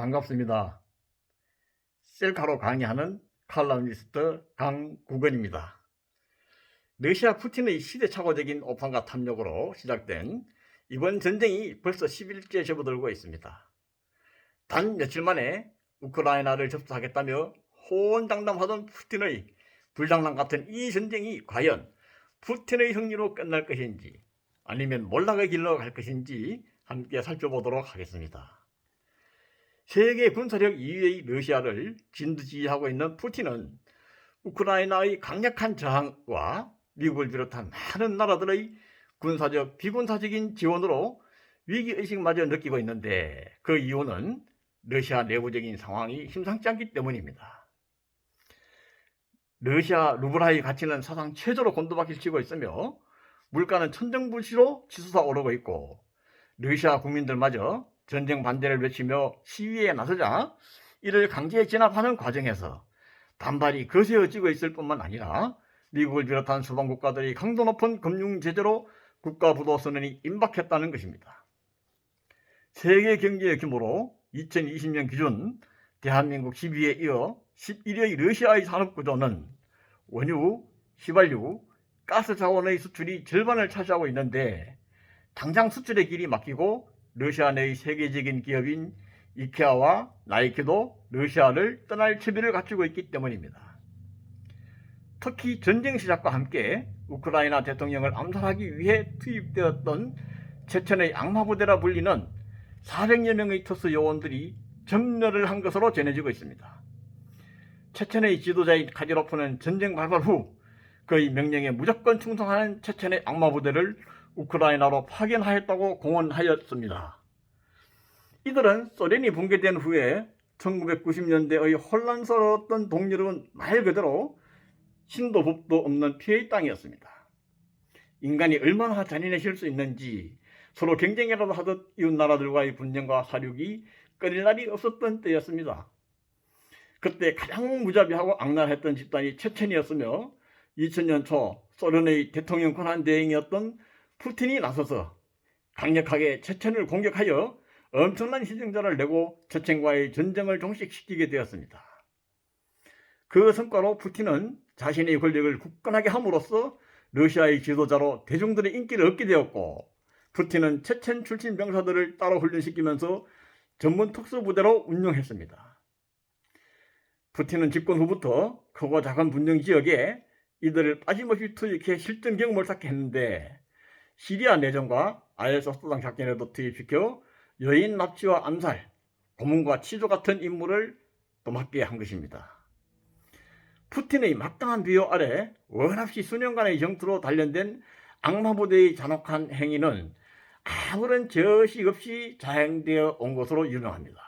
반갑습니다. 셀카로 강의하는 칼럼니스트 강국원입니다. 러시아 푸틴의 시대착오적인 오판과 탐욕으로 시작된 이번 전쟁이 벌써 10일째 접어들고 있습니다. 단 며칠 만에 우크라이나를 접수하겠다며 호언장담하던 푸틴의 불장난 같은 이 전쟁이 과연 푸틴의 승리로 끝날 것인지 아니면 몰락의 길로 갈 것인지 함께 살펴보도록 하겠습니다. 세계 군사력 2위의 러시아를 진두지휘하고 있는 푸틴은 우크라이나의 강력한 저항과 미국을 비롯한 많은 나라들의 군사적, 비군사적인 지원으로 위기의식마저 느끼고 있는데 그 이유는 러시아 내부적인 상황이 심상치 않기 때문입니다. 러시아 루블화의 가치는 사상 최저로 곤두박질 치고 있으며 물가는 천정부시로 치솟아 오르고 있고 러시아 국민들마저 전쟁 반대를 외치며 시위에 나서자 이를 강제 진압하는 과정에서 반발이 거세어지고 있을 뿐만 아니라 미국을 비롯한 서방 국가들이 강도 높은 금융 제재로 국가 부도 선언이 임박했다는 것입니다. 세계 경제의 규모로 2020년 기준 대한민국 10위에 이어 11위의 러시아의 산업 구조는 원유, 휘발유, 가스 자원의 수출이 절반을 차지하고 있는데 당장 수출의 길이 막히고 러시아 내의 세계적인 기업인 이케아와 나이키도 러시아를 떠날 채비를 갖추고 있기 때문입니다. 특히 전쟁 시작과 함께 우크라이나 대통령을 암살하기 위해 투입되었던 체첸의 악마부대라 불리는 400여 명의 특수 요원들이 전멸을 한 것으로 전해지고 있습니다. 체첸의 지도자인 카디로프는 전쟁 발발 후 그의 명령에 무조건 충성하는 체첸의 악마부대를 우크라이나로 파견하였다고 공언하였습니다. 이들은 소련이 붕괴된 후에 1990년대의 혼란스러웠던 동유럽은 말 그대로 신도 법도 없는 피해의 땅이었습니다. 인간이 얼마나 잔인해질 수 있는지 서로 경쟁이라도 하듯 이웃 나라들과의 분쟁과 사륙이 끊일 날이 없었던 때였습니다. 그때 가장 무자비하고 악랄했던 집단이 체첸이었으며 2000년 초 소련의 대통령 권한 대행이었던 푸틴이 나서서 강력하게 체첸을 공격하여 엄청난 희생자를 내고 체첸과의 전쟁을 종식시키게 되었습니다. 그 성과로 푸틴은 자신의 권력을 굳건하게 함으로써 러시아의 지도자로 대중들의 인기를 얻게 되었고 푸틴은 체첸 출신 병사들을 따로 훈련시키면서 전문 특수부대로 운영했습니다. 푸틴은 집권 후부터 크고 작은 분쟁 지역에 이들을 빠짐없이 투입해 실전 경험을 쌓게 했는데 시리아 내전과 IS 수당 작전에도 투입시켜 여인 납치와 암살, 고문과 치조 같은 임무를 또 맡게 한 것입니다. 푸틴의 막강한 비호 아래 원없이 수년간의 영투로 단련된 악마부대의 잔혹한 행위는 아무런 저식 없이 자행되어 온 것으로 유명합니다.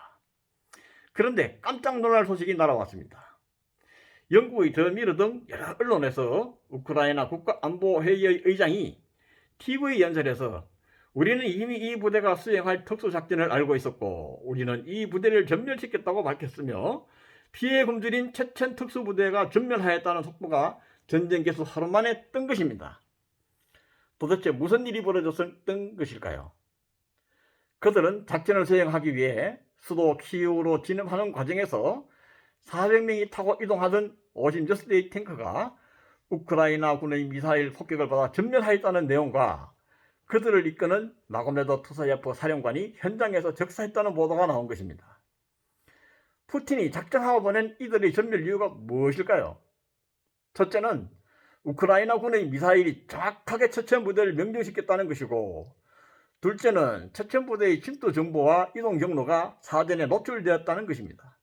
그런데 깜짝 놀랄 소식이 날아왔습니다. 영국의 더 미러 등 여러 언론에서 우크라이나 국가안보회의의 의장이 TV 연설에서 우리는 이미 이 부대가 수행할 특수작전을 알고 있었고 우리는 이 부대를 전멸시켰다고 밝혔으며 피해 굶주린 체첸 특수부대가 전멸하였다는 속보가 전쟁 개수 하루 만에 뜬 것입니다. 도대체 무슨 일이 벌어졌던 것일까요? 그들은 작전을 수행하기 위해 수도 키이우로 진입하는 과정에서 400명이 타고 이동하던 56대의 탱크가 우크라이나군의 미사일 폭격을 받아 전멸하였다는 내용과 그들을 이끄는 마고메도 투사예프 사령관이 현장에서 적사했다는 보도가 나온 것입니다. 푸틴이 작정하고 보낸 이들의 전멸 이유가 무엇일까요? 첫째는 우크라이나군의 미사일이 정확하게 체첸 부대를 명중시켰다는 것이고 둘째는 체첸 부대의 침투 정보와 이동 경로가 사전에 노출되었다는 것입니다.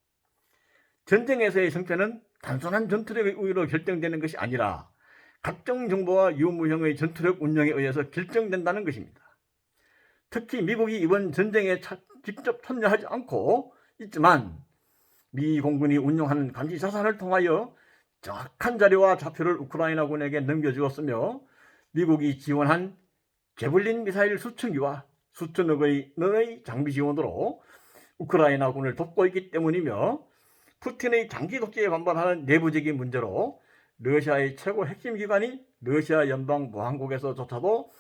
전쟁에서의 승패는 단순한 전투력의 우위로 결정되는 것이 아니라 각종 정보와 유무형의 전투력 운영에 의해서 결정된다는 것입니다. 특히 미국이 이번 전쟁에 직접 참여하지 않고 있지만 미 공군이 운용하는 감시 자산을 통하여 정확한 자료와 좌표를 우크라이나군에게 넘겨주었으며 미국이 지원한 제블린 미사일 수천기와 수천억의 장비 지원으로 우크라이나군을 돕고 있기 때문이며 푸틴의 장기 독재에 반발하는 내부적인 문제로 러시아의 최고 핵심 기관인 러시아 연방보안국에서조차도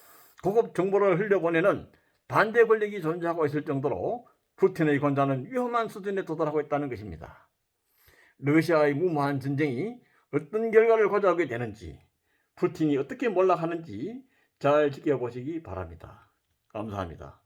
고급 정보를 흘려보내는 반대 권력이 존재하고 있을 정도로 푸틴의 권좌는 위험한 수준에 도달하고 있다는 것입니다. 러시아의 무모한 전쟁이 어떤 결과를 가져오게 되는지, 푸틴이 어떻게 몰락하는지 잘 지켜보시기 바랍니다. 감사합니다.